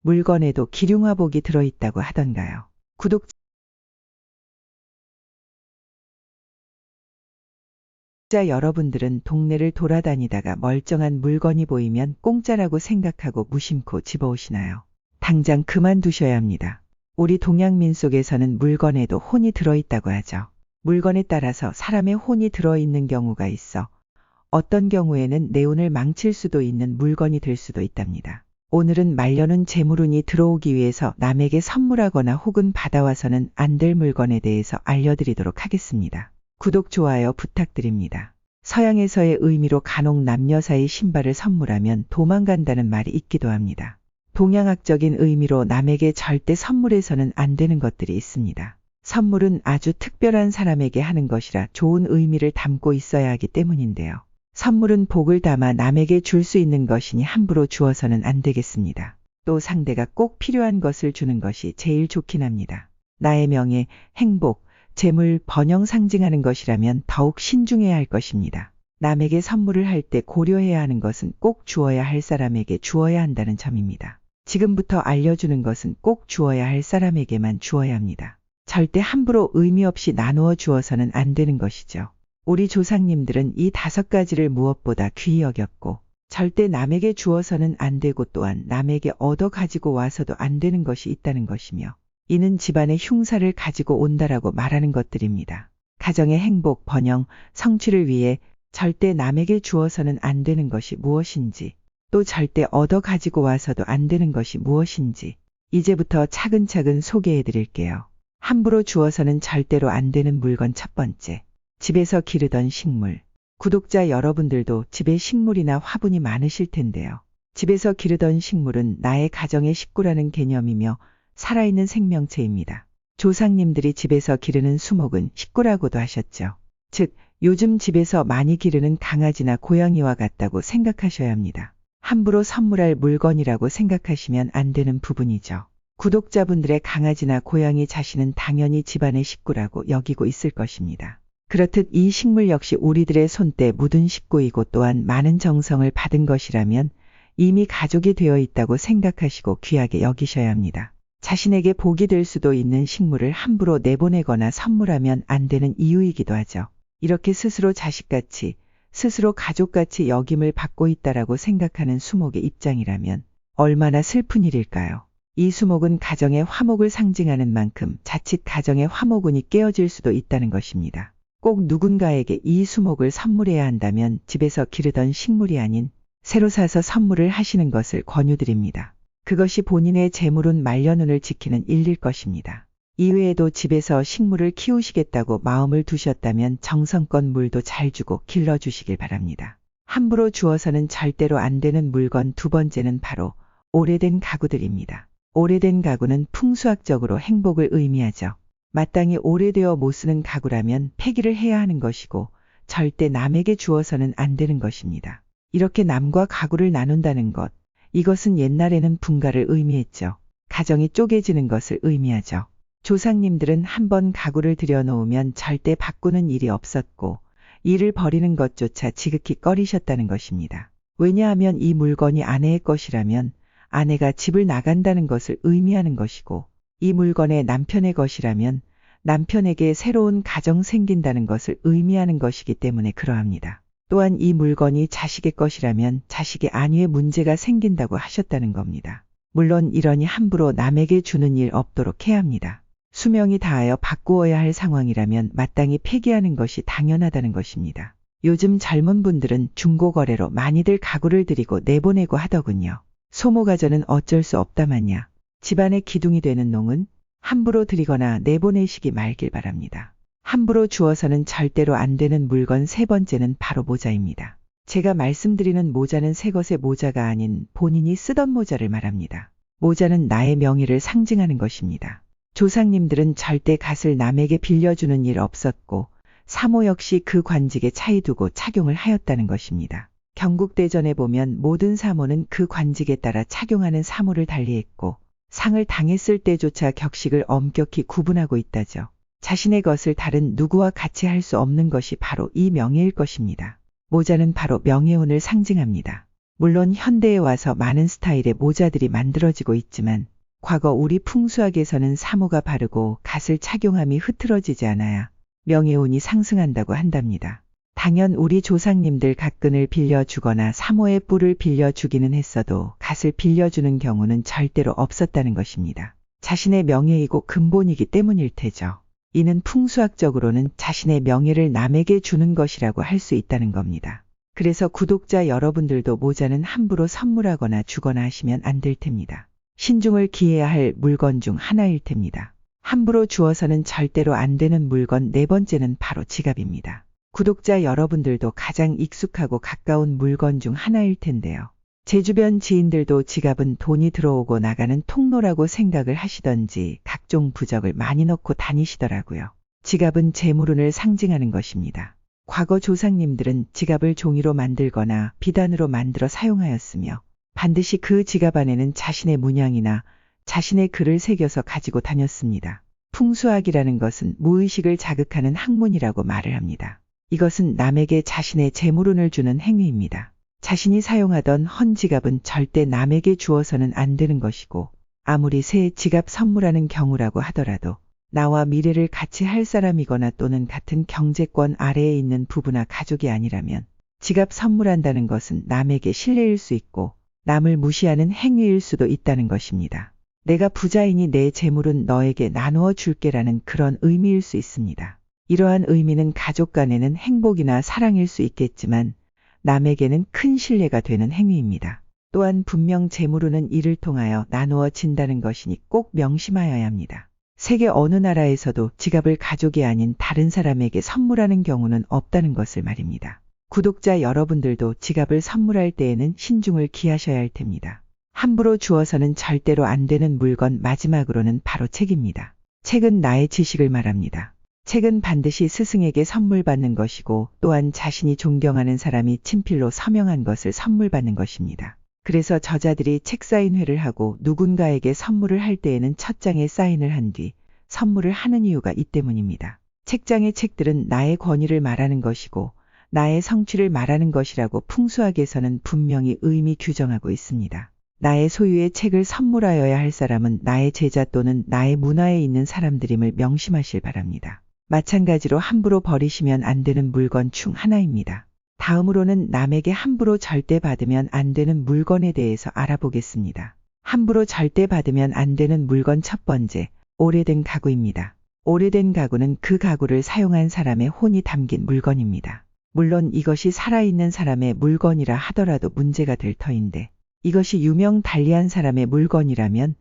물건에도 기륭화복이 들어있다고 하던가요. 구독자 여러분들은 동네를 돌아다니다가 멀쩡한 물건이 보이면 공짜라고 생각하고 무심코 집어오시나요? 당장 그만두셔야 합니다. 우리 동양 민속에서는 물건에도 혼이 들어있다고 하죠. 물건에 따라서 사람의 혼이 들어있는 경우가 있어 어떤 경우에는 내 운을 망칠 수도 있는 물건이 될 수도 있답니다. 오늘은 말려놓은 재물운이 들어오기 위해서 남에게 선물하거나 혹은 받아와서는 안 될 물건에 대해서 알려드리도록 하겠습니다. 구독, 좋아요 부탁드립니다. 서양에서의 의미로 간혹 남녀 사이 신발을 선물하면 도망간다는 말이 있기도 합니다. 동양학적인 의미로 남에게 절대 선물해서는 안 되는 것들이 있습니다. 선물은 아주 특별한 사람에게 하는 것이라 좋은 의미를 담고 있어야 하기 때문인데요. 선물은 복을 담아 남에게 줄 수 있는 것이니 함부로 주어서는 안 되겠습니다. 또 상대가 꼭 필요한 것을 주는 것이 제일 좋긴 합니다. 나의 명예, 행복, 재물, 번영 상징하는 것이라면 더욱 신중해야 할 것입니다. 남에게 선물을 할 때 고려해야 하는 것은 꼭 주어야 할 사람에게 주어야 한다는 점입니다. 지금부터 알려주는 것은 꼭 주어야 할 사람에게만 주어야 합니다. 절대 함부로 의미 없이 나누어 주어서는 안 되는 것이죠. 우리 조상님들은 이 5가지를 무엇보다 귀히 여겼고 절대 남에게 주어서는 안 되고 또한 남에게 얻어 가지고 와서도 안 되는 것이 있다는 것이며 이는 집안의 흉사를 가지고 온다라고 말하는 것들입니다. 가정의 행복, 번영, 성취를 위해 절대 남에게 주어서는 안 되는 것이 무엇인지 또 절대 얻어 가지고 와서도 안 되는 것이 무엇인지 이제부터 차근차근 소개해 드릴게요. 함부로 주어서는 절대로 안 되는 물건 첫 번째. 집에서 기르던 식물. 구독자 여러분들도 집에 식물이나 화분이 많으실 텐데요. 집에서 기르던 식물은 나의 가정의 식구라는 개념이며 살아있는 생명체입니다. 조상님들이 집에서 기르는 수목은 식구라고도 하셨죠. 즉, 요즘 집에서 많이 기르는 강아지나 고양이와 같다고 생각하셔야 합니다. 함부로 선물할 물건이라고 생각하시면 안 되는 부분이죠. 구독자분들의 강아지나 고양이 자신은 당연히 집안의 식구라고 여기고 있을 것입니다. 그렇듯 이 식물 역시 우리들의 손때 묻은 식구이고 또한 많은 정성을 받은 것이라면 이미 가족이 되어 있다고 생각하시고 귀하게 여기셔야 합니다. 자신에게 복이 될 수도 있는 식물을 함부로 내보내거나 선물하면 안 되는 이유이기도 하죠. 이렇게 스스로 자식같이, 스스로 가족같이 여김을 받고 있다라고 생각하는 수목의 입장이라면 얼마나 슬픈 일일까요? 이 수목은 가정의 화목을 상징하는 만큼 자칫 가정의 화목운이 깨어질 수도 있다는 것입니다. 꼭 누군가에게 이 수목을 선물해야 한다면 집에서 기르던 식물이 아닌 새로 사서 선물을 하시는 것을 권유드립니다. 그것이 본인의 재물운 말년운을 지키는 일일 것입니다. 이외에도 집에서 식물을 키우시겠다고 마음을 두셨다면 정성껏 물도 잘 주고 길러주시길 바랍니다. 함부로 주어서는 절대로 안 되는 물건 두 번째는 바로 오래된 가구들입니다. 오래된 가구는 풍수학적으로 행복을 의미하죠. 마땅히 오래되어 못 쓰는 가구라면 폐기를 해야 하는 것이고 절대 남에게 주어서는 안 되는 것입니다. 이렇게 남과 가구를 나눈다는 것, 이것은 옛날에는 분가를 의미했죠. 가정이 쪼개지는 것을 의미하죠. 조상님들은 한번 가구를 들여놓으면 절대 바꾸는 일이 없었고 이를 버리는 것조차 지극히 꺼리셨다는 것입니다. 왜냐하면 이 물건이 아내의 것이라면 아내가 집을 나간다는 것을 의미하는 것이고 이 물건의 남편의 것이라면 남편에게 새로운 가정 생긴다는 것을 의미하는 것이기 때문에 그러합니다. 또한 이 물건이 자식의 것이라면 자식의 안위에 문제가 생긴다고 하셨다는 겁니다. 물론 이러니 함부로 남에게 주는 일 없도록 해야 합니다. 수명이 다하여 바꾸어야 할 상황이라면 마땅히 폐기하는 것이 당연하다는 것입니다. 요즘 젊은 분들은 중고거래로 많이들 가구를 들이고 내보내고 하더군요. 소모가전은 어쩔 수 없다마냐. 집안의 기둥이 되는 농은 함부로 드리거나 내보내시기 말길 바랍니다. 함부로 주어서는 절대로 안 되는 물건 세 번째는 바로 모자입니다. 제가 말씀드리는 모자는 새 것의 모자가 아닌 본인이 쓰던 모자를 말합니다. 모자는 나의 명예를 상징하는 것입니다. 조상님들은 절대 갓을 남에게 빌려주는 일 없었고 사모 역시 그 관직에 차이 두고 착용을 하였다는 것입니다. 경국대전에 보면 모든 사모는 그 관직에 따라 착용하는 사모를 달리했고 상을 당했을 때조차 격식을 엄격히 구분하고 있다죠. 자신의 것을 다른 누구와 같이 할 수 없는 것이 바로 이 명예일 것입니다. 모자는 바로 명예운을 상징합니다. 물론 현대에 와서 많은 스타일의 모자들이 만들어지고 있지만 과거 우리 풍수학에서는 사모가 바르고 갓을 착용함이 흐트러지지 않아야 명예운이 상승한다고 한답니다. 당연 우리 조상님들 갓근을 빌려주거나 사모의 뿔을 빌려주기는 했어도 갓을 빌려주는 경우는 절대로 없었다는 것입니다. 자신의 명예이고 근본이기 때문일 테죠. 이는 풍수학적으로는 자신의 명예를 남에게 주는 것이라고 할 수 있다는 겁니다. 그래서 구독자 여러분들도 모자는 함부로 선물하거나 주거나 하시면 안 될 텐입니다. 신중을 기해야 할 물건 중 하나일 텐입니다. 함부로 주어서는 절대로 안 되는 물건 네 번째는 바로 지갑입니다. 구독자 여러분들도 가장 익숙하고 가까운 물건 중 하나일 텐데요. 제 주변 지인들도 지갑은 돈이 들어오고 나가는 통로라고 생각을 하시던지 각종 부적을 많이 넣고 다니시더라고요. 지갑은 재물운을 상징하는 것입니다. 과거 조상님들은 지갑을 종이로 만들거나 비단으로 만들어 사용하였으며 반드시 그 지갑 안에는 자신의 문양이나 자신의 글을 새겨서 가지고 다녔습니다. 풍수학이라는 것은 무의식을 자극하는 학문이라고 말을 합니다. 이것은 남에게 자신의 재물운을 주는 행위입니다. 자신이 사용하던 헌 지갑은 절대 남에게 주어서는 안 되는 것이고 아무리 새 지갑 선물하는 경우라고 하더라도 나와 미래를 같이 할 사람이거나 또는 같은 경제권 아래에 있는 부부나 가족이 아니라면 지갑 선물한다는 것은 남에게 신뢰일 수 있고 남을 무시하는 행위일 수도 있다는 것입니다. 내가 부자이니 내 재물은 너에게 나누어 줄게라는 그런 의미일 수 있습니다. 이러한 의미는 가족 간에는 행복이나 사랑일 수 있겠지만 남에게는 큰 신뢰가 되는 행위입니다. 또한 분명 재물운은 이를 통하여 나누어진다는 것이니 꼭 명심하여야 합니다. 세계 어느 나라에서도 지갑을 가족이 아닌 다른 사람에게 선물하는 경우는 없다는 것을 말입니다. 구독자 여러분들도 지갑을 선물할 때에는 신중을 기하셔야 할 텐입니다. 함부로 주어서는 절대로 안 되는 물건 마지막으로는 바로 책입니다. 책은 나의 지식을 말합니다. 책은 반드시 스승에게 선물 받는 것이고 또한 자신이 존경하는 사람이 친필로 서명한 것을 선물 받는 것입니다. 그래서 저자들이 책 사인회를 하고 누군가에게 선물을 할 때에는 첫 장에 사인을 한 뒤 선물을 하는 이유가 이 때문입니다. 책장의 책들은 나의 권위를 말하는 것이고 나의 성취를 말하는 것이라고 풍수학에서는 분명히 의미 규정하고 있습니다. 나의 소유의 책을 선물하여야 할 사람은 나의 제자 또는 나의 문화에 있는 사람들임을 명심하실 바랍니다. 마찬가지로 함부로 버리시면 안 되는 물건 중 하나입니다. 다음으로는 남에게 함부로 절대 받으면 안 되는 물건에 대해서 알아보겠습니다. 함부로 절대 받으면 안 되는 물건 첫 번째, 오래된 가구입니다. 오래된 가구는 그 가구를 사용한 사람의 혼이 담긴 물건입니다. 물론 이것이 살아있는 사람의 물건이라 하더라도 문제가 될 터인데 이것이 유명 달리한 사람의 물건이라면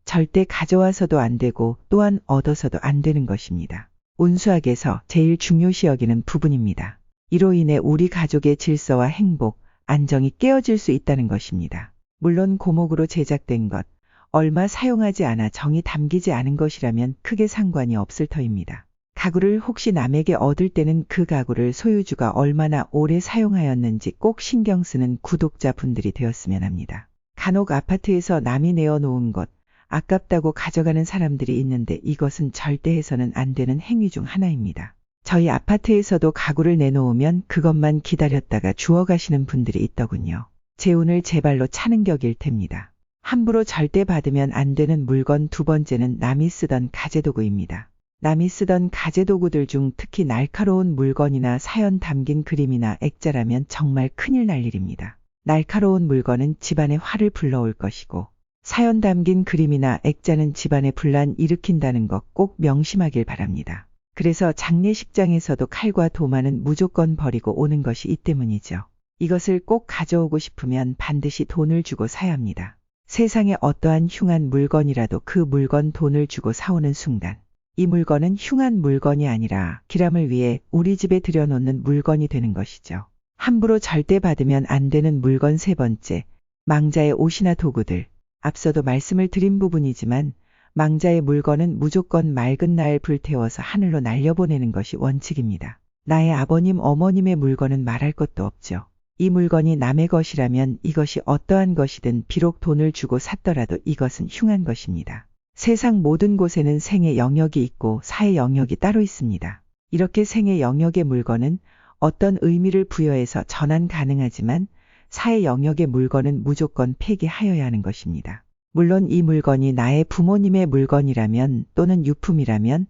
절대 가져와서도 안 되고 또한 얻어서도 안 되는 것입니다. 운수학에서 제일 중요시 여기는 부분입니다. 이로 인해 우리 가족의 질서와 행복, 안정이 깨어질 수 있다는 것입니다. 물론 고목으로 제작된 것, 얼마 사용하지 않아 정이 담기지 않은 것이라면 크게 상관이 없을 터입니다. 가구를 혹시 남에게 얻을 때는 그 가구를 소유주가 얼마나 오래 사용하였는지 꼭 신경 쓰는 구독자분들이 되었으면 합니다. 간혹 아파트에서 남이 내어놓은 것, 아깝다고 가져가는 사람들이 있는데 이것은 절대 해서는 안 되는 행위 중 하나입니다. 저희 아파트에서도 가구를 내놓으면 그것만 기다렸다가 주워가시는 분들이 있더군요. 제 운을 제 발로 차는 격일 텐입니다. 함부로 절대 받으면 안 되는 물건 두 번째는 남이 쓰던 가재도구입니다. 남이 쓰던 가재도구들 중 특히 날카로운 물건이나 사연 담긴 그림이나 액자라면 정말 큰일 날 일입니다. 날카로운 물건은 집안에 화를 불러올 것이고 사연 담긴 그림이나 액자는 집안에 분란 일으킨다는 것 꼭 명심하길 바랍니다. 그래서 장례식장에서도 칼과 도마는 무조건 버리고 오는 것이 이 때문이죠. 이것을 꼭 가져오고 싶으면 반드시 돈을 주고 사야 합니다. 세상에 어떠한 흉한 물건이라도 그 물건 돈을 주고 사오는 순간 이 물건은 흉한 물건이 아니라 기람을 위해 우리 집에 들여놓는 물건이 되는 것이죠. 함부로 절대 받으면 안 되는 물건 세 번째, 망자의 옷이나 도구들. 앞서도 말씀을 드린 부분이지만 망자의 물건은 무조건 맑은 날 불태워서 하늘로 날려보내는 것이 원칙입니다. 나의 아버님, 어머님의 물건은 말할 것도 없죠. 이 물건이 남의 것이라면 이것이 어떠한 것이든 비록 돈을 주고 샀더라도 이것은 흉한 것입니다. 세상 모든 곳에는 생의 영역이 있고 사의 영역이 따로 있습니다. 이렇게 생의 영역의 물건은 어떤 의미를 부여해서 전환 가능하지만 사의 영역의 물건은 무조건 폐기하여야 하는 것입니다. 물론 이 물건이 나의 부모님의 물건이라면 또는 유품이라면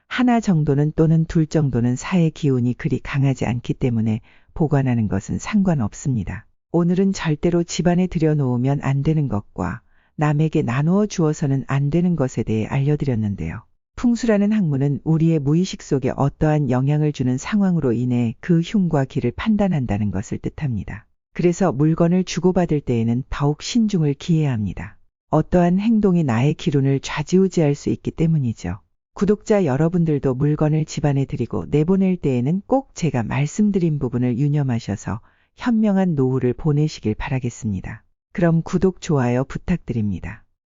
하나 정도는 또는 둘 정도는 사의 기운이 그리 강하지 않기 때문에 보관하는 것은 상관없습니다. 오늘은 절대로 집안에 들여놓으면 안 되는 것과 남에게 나누어 주어서는 안 되는 것에 대해 알려드렸는데요. 풍수라는 학문은 우리의 무의식 속에 어떠한 영향을 주는 상황으로 인해 그 흉과 기를 판단한다는 것을 뜻합니다. 그래서 물건을 주고받을 때에는 더욱 신중을 기해야 합니다. 어떠한 행동이 나의 기운을 좌지우지할 수 있기 때문이죠. 구독자 여러분들도 물건을 집안에 들이고 내보낼 때에는 꼭 제가 말씀드린 부분을 유념하셔서 현명한 노후를 보내시길 바라겠습니다. 그럼 구독, 좋아요 부탁드립니다.